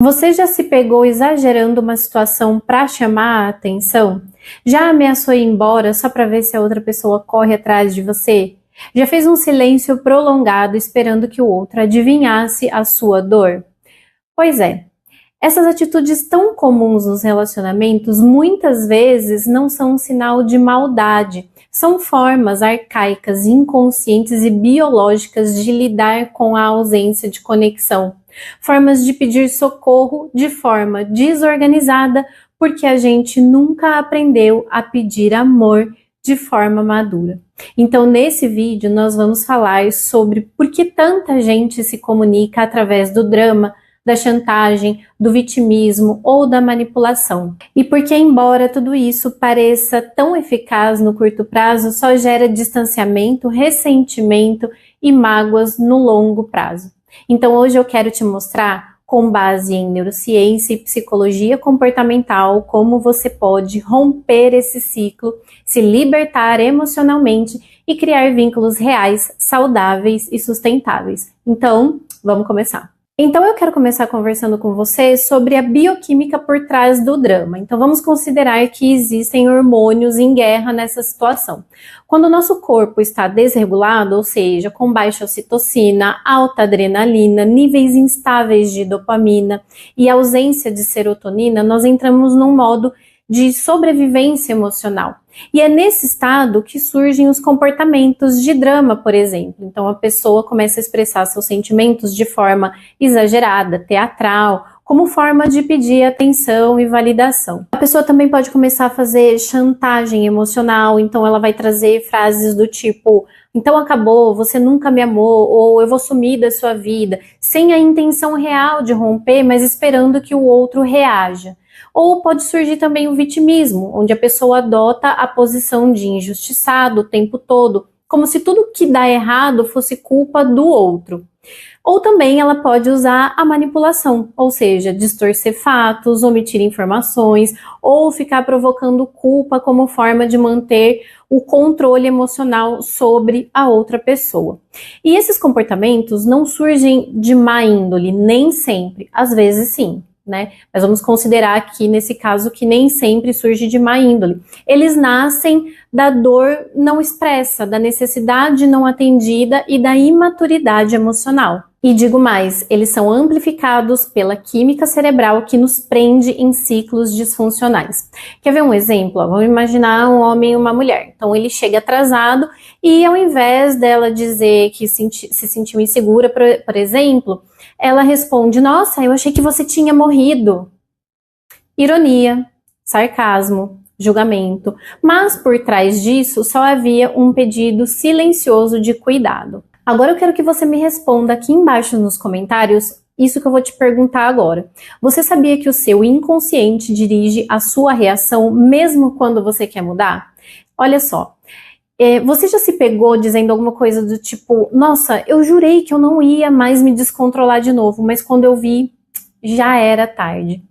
Você já se pegou exagerando uma situação para chamar a atenção? Já ameaçou ir embora só para ver se a outra pessoa corre atrás de você? Já fez um silêncio prolongado esperando que o outro adivinhasse a sua dor? Pois é, essas atitudes tão comuns nos relacionamentos muitas vezes não são um sinal de maldade, são formas arcaicas, inconscientes e biológicas de lidar com a ausência de conexão. Formas de pedir socorro de forma desorganizada, porque a gente nunca aprendeu a pedir amor de forma madura. Então, nesse vídeo, nós vamos falar sobre por que tanta gente se comunica através do drama, da chantagem, do vitimismo ou da manipulação. E porque, embora tudo isso pareça tão eficaz no curto prazo, só gera distanciamento, ressentimento e mágoas no longo prazo. Então hoje eu quero te mostrar, com base em neurociência e psicologia comportamental, como você pode romper esse ciclo, se libertar emocionalmente e criar vínculos reais, saudáveis e sustentáveis. Então, vamos começar. Então eu quero começar conversando com você sobre a bioquímica por trás do drama. Então vamos considerar que existem hormônios em guerra nessa situação. Quando o nosso corpo está desregulado, ou seja, com baixa ocitocina, alta adrenalina, níveis instáveis de dopamina e ausência de serotonina, nós entramos num modo de sobrevivência emocional. E é nesse estado que surgem os comportamentos de drama, por exemplo. Então a pessoa começa a expressar seus sentimentos de forma exagerada, teatral, como forma de pedir atenção e validação. A pessoa também pode começar a fazer chantagem emocional, então ela vai trazer frases do tipo: então acabou, você nunca me amou, ou eu vou sumir da sua vida, sem a intenção real de romper, mas esperando que o outro reaja. Ou pode surgir também o vitimismo, onde a pessoa adota a posição de injustiçado o tempo todo, como se tudo que dá errado fosse culpa do outro. Ou também ela pode usar a manipulação, ou seja, distorcer fatos, omitir informações, ou ficar provocando culpa como forma de manter o controle emocional sobre a outra pessoa. E esses comportamentos não surgem de má índole, nem sempre, às vezes sim. Mas vamos considerar aqui, nesse caso, que nem sempre surge de má índole. Eles nascem da dor não expressa, da necessidade não atendida e da imaturidade emocional. E digo mais, eles são amplificados pela química cerebral que nos prende em ciclos disfuncionais. Quer ver um exemplo? Vamos imaginar um homem e uma mulher. Então ele chega atrasado e ao invés dela dizer que se sentiu insegura, por exemplo, ela responde: nossa, eu achei que você tinha morrido. Ironia, sarcasmo, julgamento. Mas por trás disso só havia um pedido silencioso de cuidado. Agora eu quero que você me responda aqui embaixo nos comentários isso que eu vou te perguntar agora. Você sabia que o seu inconsciente dirige a sua reação mesmo quando você quer mudar? Olha só. Você já se pegou dizendo alguma coisa do tipo: nossa, eu jurei que eu não ia mais me descontrolar de novo, mas quando eu vi, já era tarde.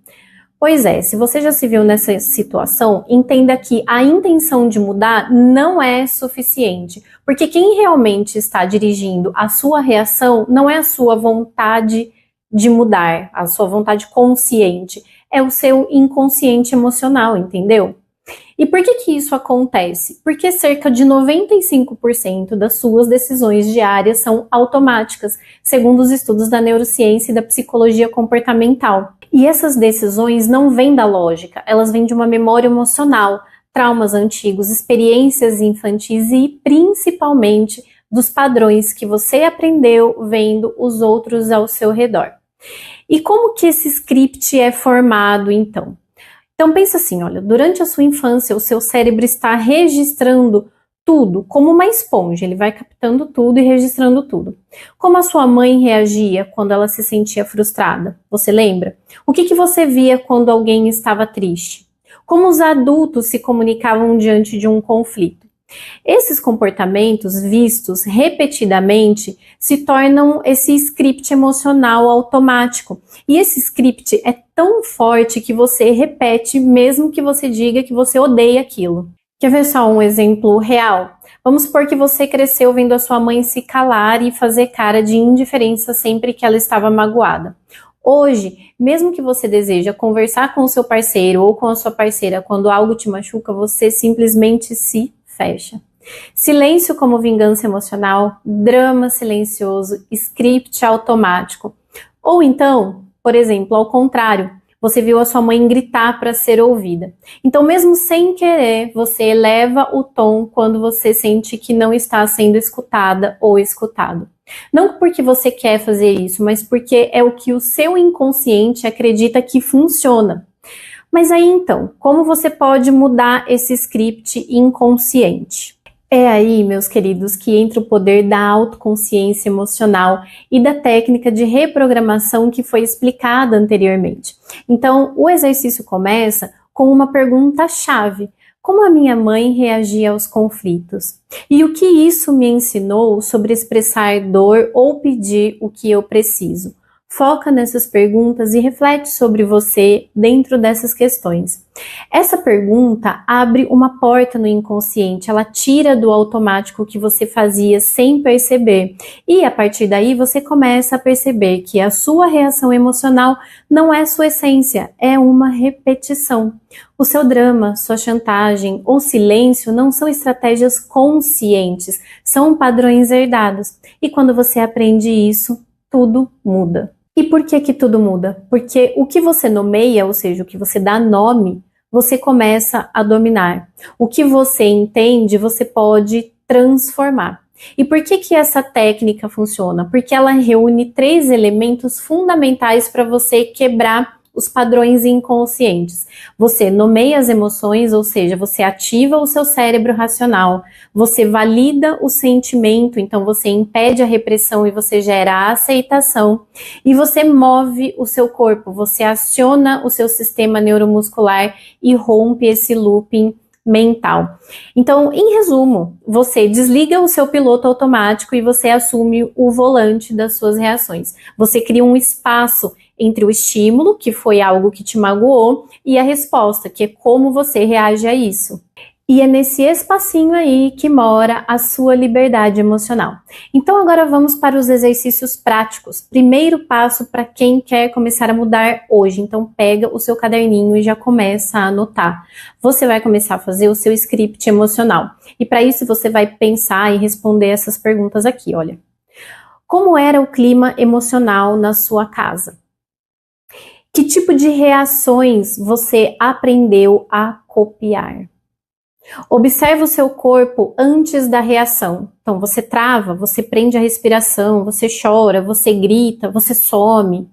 Pois é, se você já se viu nessa situação, entenda que a intenção de mudar não é suficiente, porque quem realmente está dirigindo a sua reação não é a sua vontade de mudar, a sua vontade consciente, é o seu inconsciente emocional, entendeu? E por que isso acontece? Porque cerca de 95% das suas decisões diárias são automáticas, segundo os estudos da neurociência e da psicologia comportamental. E essas decisões não vêm da lógica, elas vêm de uma memória emocional, traumas antigos, experiências infantis e principalmente dos padrões que você aprendeu vendo os outros ao seu redor. E como que esse script é formado então? Então pensa assim, olha, durante a sua infância o seu cérebro está registrando tudo como uma esponja, ele vai captando tudo e registrando tudo. Como a sua mãe reagia quando ela se sentia frustrada? Você lembra? O que você via quando alguém estava triste? Como os adultos se comunicavam diante de um conflito? Esses comportamentos vistos repetidamente se tornam esse script emocional automático. E esse script é tão forte que você repete mesmo que você diga que você odeia aquilo. Quer ver só um exemplo real? Vamos supor que você cresceu vendo a sua mãe se calar e fazer cara de indiferença sempre que ela estava magoada. Hoje, mesmo que você deseja conversar com o seu parceiro ou com a sua parceira quando algo te machuca, você simplesmente se fecha. Silêncio como vingança emocional, drama silencioso, script automático. Ou então, por exemplo, ao contrário, você viu a sua mãe gritar para ser ouvida. Então, mesmo sem querer, você eleva o tom quando você sente que não está sendo escutada ou escutado. Não porque você quer fazer isso, mas porque é o que o seu inconsciente acredita que funciona. Mas aí então, como você pode mudar esse script inconsciente? É aí, meus queridos, que entra o poder da autoconsciência emocional e da técnica de reprogramação que foi explicada anteriormente. Então, o exercício começa com uma pergunta-chave: como a minha mãe reagia aos conflitos? E o que isso me ensinou sobre expressar dor ou pedir o que eu preciso? Foca nessas perguntas e reflete sobre você dentro dessas questões. Essa pergunta abre uma porta no inconsciente, ela tira do automático que você fazia sem perceber. E a partir daí você começa a perceber que a sua reação emocional não é sua essência, é uma repetição. O seu drama, sua chantagem ou silêncio não são estratégias conscientes, são padrões herdados. E quando você aprende isso, tudo muda. E por que tudo muda? Porque o que você nomeia, ou seja, o que você dá nome, você começa a dominar. O que você entende, você pode transformar. E por que essa técnica funciona? Porque ela reúne 3 elementos fundamentais para você quebrar os padrões inconscientes. Você nomeia as emoções, ou seja, você ativa o seu cérebro racional, você valida o sentimento, então você impede a repressão e você gera a aceitação, e você move o seu corpo, você aciona o seu sistema neuromuscular e rompe esse looping mental. Então, em resumo, você desliga o seu piloto automático e você assume o volante das suas reações. Você cria um espaço entre o estímulo, que foi algo que te magoou, e a resposta, que é como você reage a isso. E é nesse espacinho aí que mora a sua liberdade emocional. Então agora vamos para os exercícios práticos. Primeiro passo para quem quer começar a mudar hoje. Então pega o seu caderninho e já começa a anotar. Você vai começar a fazer o seu script emocional. E para isso você vai pensar e responder essas perguntas aqui, olha. Como era o clima emocional na sua casa? Que tipo de reações você aprendeu a copiar? Observe o seu corpo antes da reação. Então, você trava, você prende a respiração, você chora, você grita, você some.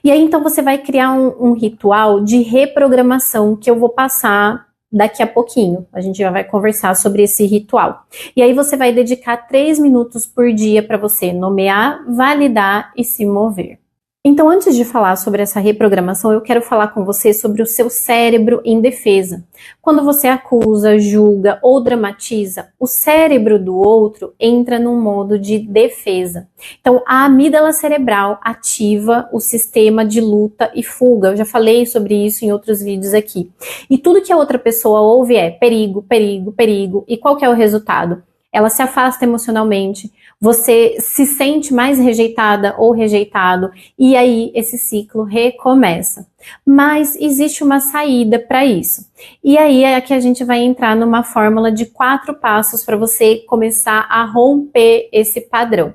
E aí, então, você vai criar um ritual de reprogramação que eu vou passar daqui a pouquinho. A gente já vai conversar sobre esse ritual. E aí, você vai dedicar 3 minutos por dia para você nomear, validar e se mover. Então, antes de falar sobre essa reprogramação, eu quero falar com você sobre o seu cérebro em defesa. Quando você acusa, julga ou dramatiza, o cérebro do outro entra num modo de defesa. Então, a amígdala cerebral ativa o sistema de luta e fuga. Eu já falei sobre isso em outros vídeos aqui. E tudo que a outra pessoa ouve é perigo, perigo, perigo. E qual que é o resultado? Ela se afasta emocionalmente, você se sente mais rejeitada ou rejeitado, e aí esse ciclo recomeça. Mas existe uma saída para isso. E aí é que a gente vai entrar numa fórmula de 4 passos para você começar a romper esse padrão.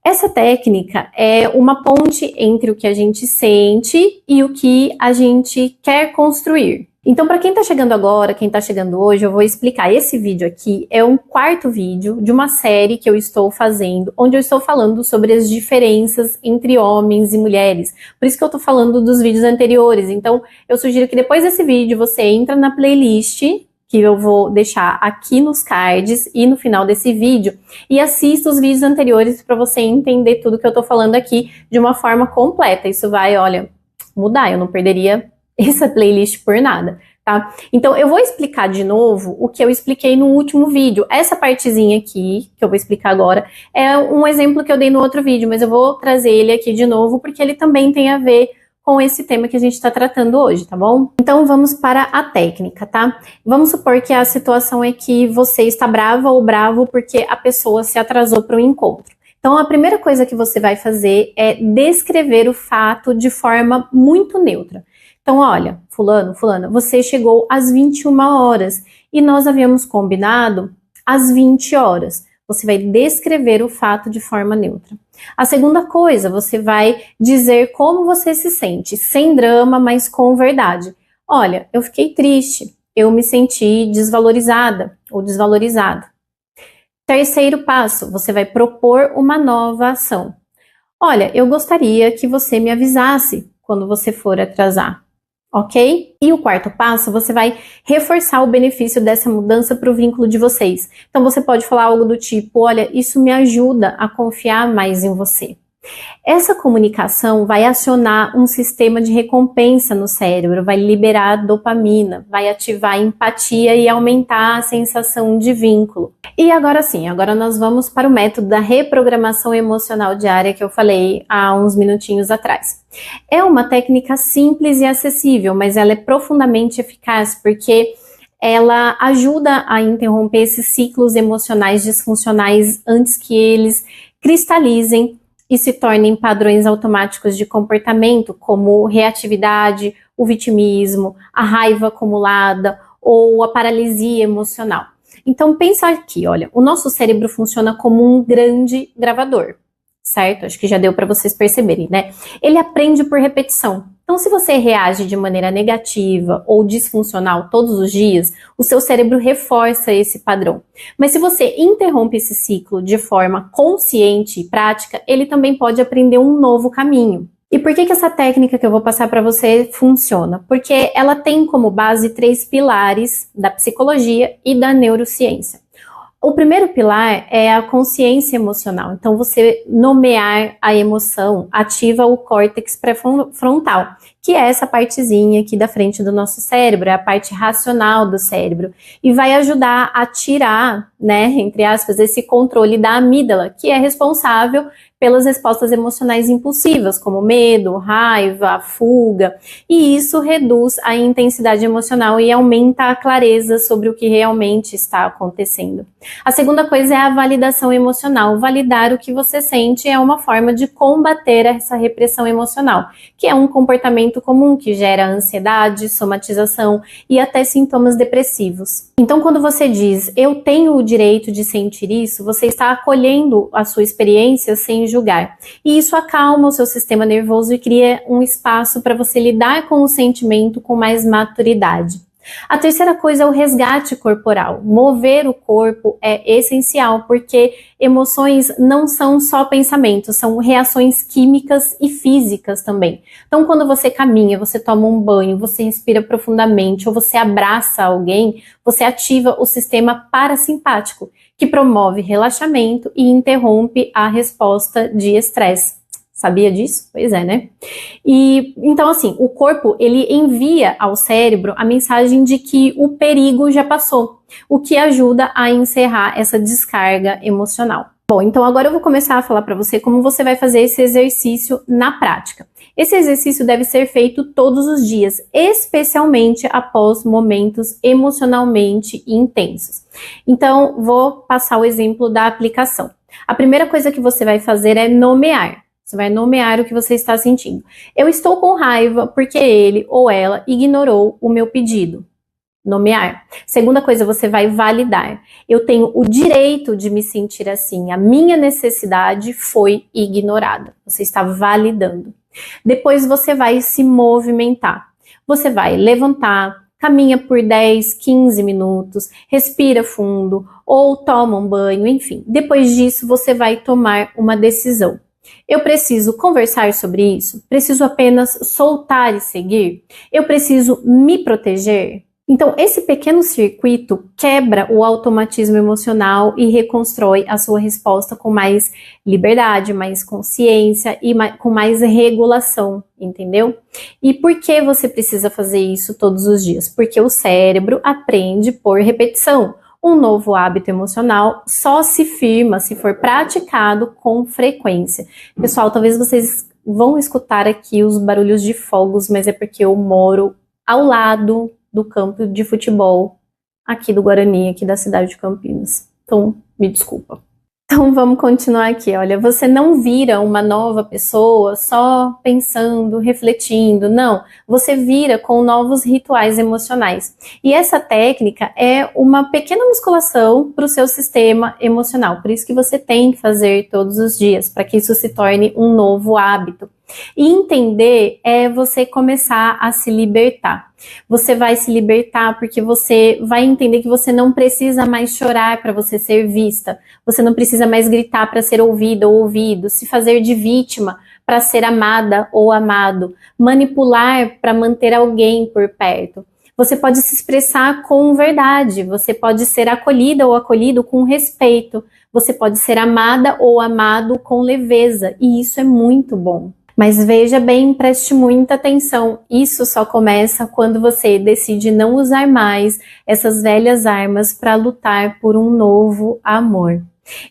Essa técnica é uma ponte entre o que a gente sente e o que a gente quer construir. Então, para quem está chegando agora, quem está chegando hoje, eu vou explicar. Esse vídeo aqui é um 4º vídeo de uma série que eu estou fazendo, onde eu estou falando sobre as diferenças entre homens e mulheres. Por isso que eu estou falando dos vídeos anteriores. Então, eu sugiro que depois desse vídeo você entra na playlist, que eu vou deixar aqui nos cards e no final desse vídeo, e assista os vídeos anteriores para você entender tudo que eu estou falando aqui de uma forma completa. Isso vai, olha, mudar, eu não perderia essa playlist por nada, tá? Então, eu vou explicar de novo o que eu expliquei no último vídeo. Essa partezinha aqui, que eu vou explicar agora, é um exemplo que eu dei no outro vídeo, mas eu vou trazer ele aqui de novo, porque ele também tem a ver com esse tema que a gente está tratando hoje, tá bom? Então, vamos para a técnica, tá? Vamos supor que a situação é que você está brava ou bravo porque a pessoa se atrasou para o encontro. Então, a primeira coisa que você vai fazer é descrever o fato de forma muito neutra. Então, olha, fulano, fulana, você chegou às 21 horas e nós havíamos combinado às 20 horas. Você vai descrever o fato de forma neutra. A segunda coisa, você vai dizer como você se sente, sem drama, mas com verdade. Olha, eu fiquei triste, eu me senti desvalorizada ou desvalorizado. Terceiro passo, você vai propor uma nova ação. Olha, eu gostaria que você me avisasse quando você for atrasar, ok? E o quarto passo, você vai reforçar o benefício dessa mudança para o vínculo de vocês. Então você pode falar algo do tipo, olha, isso me ajuda a confiar mais em você. Essa comunicação vai acionar um sistema de recompensa no cérebro, vai liberar dopamina, vai ativar a empatia e aumentar a sensação de vínculo. E agora sim, agora nós vamos para o método da reprogramação emocional diária que eu falei há uns minutinhos atrás. É uma técnica simples e acessível, mas ela é profundamente eficaz porque ela ajuda a interromper esses ciclos emocionais disfuncionais antes que eles cristalizem e se tornem padrões automáticos de comportamento, como reatividade, o vitimismo, a raiva acumulada ou a paralisia emocional. Então pensa aqui, olha, o nosso cérebro funciona como um grande gravador, certo? Acho que já deu para vocês perceberem, né? Ele aprende por repetição. Então, se você reage de maneira negativa ou disfuncional todos os dias, o seu cérebro reforça esse padrão. Mas se você interrompe esse ciclo de forma consciente e prática, ele também pode aprender um novo caminho. E por que essa técnica que eu vou passar para você funciona? Porque ela tem como base 3 pilares da psicologia e da neurociência. O primeiro pilar é a consciência emocional. Então, você nomear a emoção ativa o córtex pré-frontal, que é essa partezinha aqui da frente do nosso cérebro, é a parte racional do cérebro, e vai ajudar a tirar, né, entre aspas, esse controle da amígdala, que é responsável pelas respostas emocionais impulsivas, como medo, raiva, fuga, e isso reduz a intensidade emocional e aumenta a clareza sobre o que realmente está acontecendo. A segunda coisa é a validação emocional. Validar o que você sente é uma forma de combater essa repressão emocional, que é um comportamento comum que gera ansiedade, somatização e até sintomas depressivos. Então, quando você diz, eu tenho o direito de sentir isso, você está acolhendo a sua experiência sem julgar. E isso acalma o seu sistema nervoso e cria um espaço para você lidar com o sentimento com mais maturidade. A terceira coisa é o resgate corporal. Mover o corpo é essencial, porque emoções não são só pensamentos, são reações químicas e físicas também. Então, quando você caminha, você toma um banho, você respira profundamente ou você abraça alguém, você ativa o sistema parasimpático, que promove relaxamento e interrompe a resposta de estresse. Sabia disso? Pois é, né? E então, assim, o corpo, ele envia ao cérebro a mensagem de que o perigo já passou, o que ajuda a encerrar essa descarga emocional. Bom, então agora eu vou começar a falar para você como você vai fazer esse exercício na prática. Esse exercício deve ser feito todos os dias, especialmente após momentos emocionalmente intensos. Então, vou passar o exemplo da aplicação. A primeira coisa que você vai fazer é nomear. Você vai nomear o que você está sentindo. Eu estou com raiva porque ele ou ela ignorou o meu pedido. Nomear. Segunda coisa, você vai validar. Eu tenho o direito de me sentir assim. A minha necessidade foi ignorada. Você está validando. Depois você vai se movimentar. Você vai levantar, caminha por 10, 15 minutos, respira fundo ou toma um banho, enfim. Depois disso, você vai tomar uma decisão. Eu preciso conversar sobre isso? Preciso apenas soltar e seguir? Eu preciso me proteger? Então, esse pequeno circuito quebra o automatismo emocional e reconstrói a sua resposta com mais liberdade, mais consciência e com mais regulação, entendeu? E por que você precisa fazer isso todos os dias? Porque o cérebro aprende por repetição. Um novo hábito emocional só se firma se for praticado com frequência. Pessoal, talvez vocês vão escutar aqui os barulhos de fogos, mas é porque eu moro ao lado do campo de futebol aqui do Guarani, aqui da cidade de Campinas. Então, me desculpa. Então vamos continuar aqui, olha, você não vira uma nova pessoa só pensando, refletindo, não, você vira com novos rituais emocionais. E essa técnica é uma pequena musculação para o seu sistema emocional, por isso que você tem que fazer todos os dias, para que isso se torne um novo hábito. E entender é você começar a se libertar. Você vai se libertar porque você vai entender que você não precisa mais chorar para você ser vista. Você não precisa mais gritar para ser ouvida ou ouvido, se fazer de vítima para ser amada ou amado, manipular para manter alguém por perto. Você pode se expressar com verdade, você pode ser acolhida ou acolhido com respeito, você pode ser amada ou amado com leveza, e isso é muito bom. Mas veja bem, preste muita atenção, isso só começa quando você decide não usar mais essas velhas armas para lutar por um novo amor.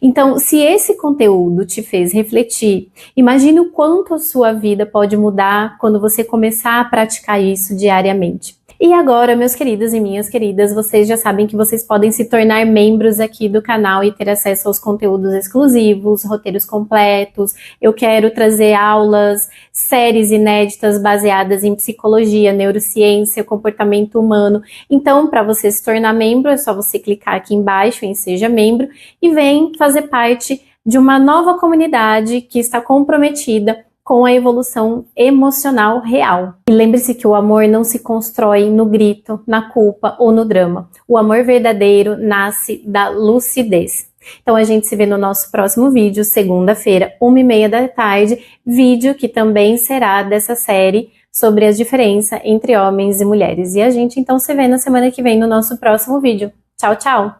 Então, se esse conteúdo te fez refletir, imagine o quanto a sua vida pode mudar quando você começar a praticar isso diariamente. E agora, meus queridos e minhas queridas, vocês já sabem que vocês podem se tornar membros aqui do canal e ter acesso aos conteúdos exclusivos, roteiros completos. Eu quero trazer aulas, séries inéditas baseadas em psicologia, neurociência, comportamento humano. Então, para você se tornar membro, é só você clicar aqui embaixo em Seja Membro e vem fazer parte de uma nova comunidade que está comprometida com a evolução emocional real. E lembre-se que o amor não se constrói no grito, na culpa ou no drama. O amor verdadeiro nasce da lucidez. Então a gente se vê no nosso próximo vídeo, segunda-feira, 1h30 da tarde, vídeo que também será dessa série sobre a diferença entre homens e mulheres. E a gente então se vê na semana que vem no nosso próximo vídeo. Tchau, tchau!